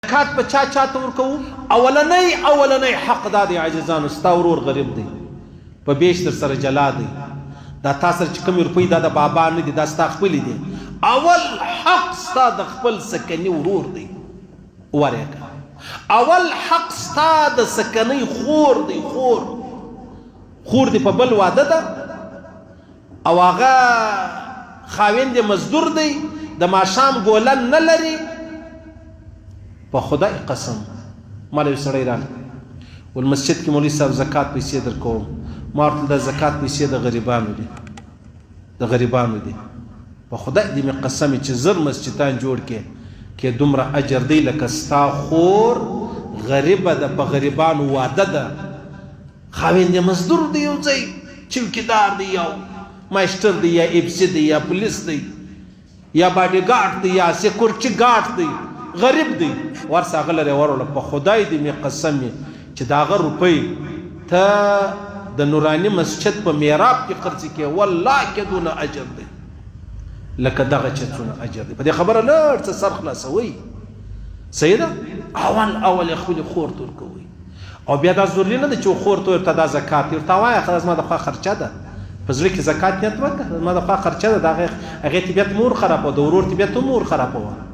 زکات په چا چاته ورکوو اولنی حق دا دی عاجزانو ستا ورور غریب دی په بیشتر سره جلا دی دا تا سره چې کومې روپۍ دا د بابا نه دي دا ستا خپلې دي اول حق ستا د خپل سکني ورور دی ورېږه اول حق ستا د سکنۍ خور دی خور دی په بل واده ده او هغه خاوند یې مزدور دی د ماښام ګولن نه لري په خدای قسم ما له یو سړی راغی ول مسجد کې مولوي صاحب زکات پیسې در کوم ما ورته د زکات پیسې د غریبانو دي په خدای دې مې قسم چې زر مسجدان جوړ کې دومره اجر دی لکه ستا خور غریبه ده په غریبانو واده ده خاوند یې مزدور دی یو ځای چوکیدار دی یا ماسټر دی یا ایپسی دی یا پولیس دی یا باډي ګارد دی یا سکیورټي ګارد دی غریب دی ورسه هغه لرې وروړه په خدای دې مې قسم چې د هغه روپۍ ته د نوراني مسجد په میراب کې خرڅ کې والله کې دونه اجر دی لکه دغه چې څونه اجر دی په دې خبره لږ څه سر خلاصوئ صحیح ده اول خپلې خور ته ورکوئ او بیا دا ضروري نه ده چې خور ته ورته دا زکات ورته وایه ښه زما د خوا خرچه ده په زړه کې زکات نیت وکړه زما د خوا خرچه ده د هغې طبیعت مور خرابوه د ورور طبیعت هم مور خرابوه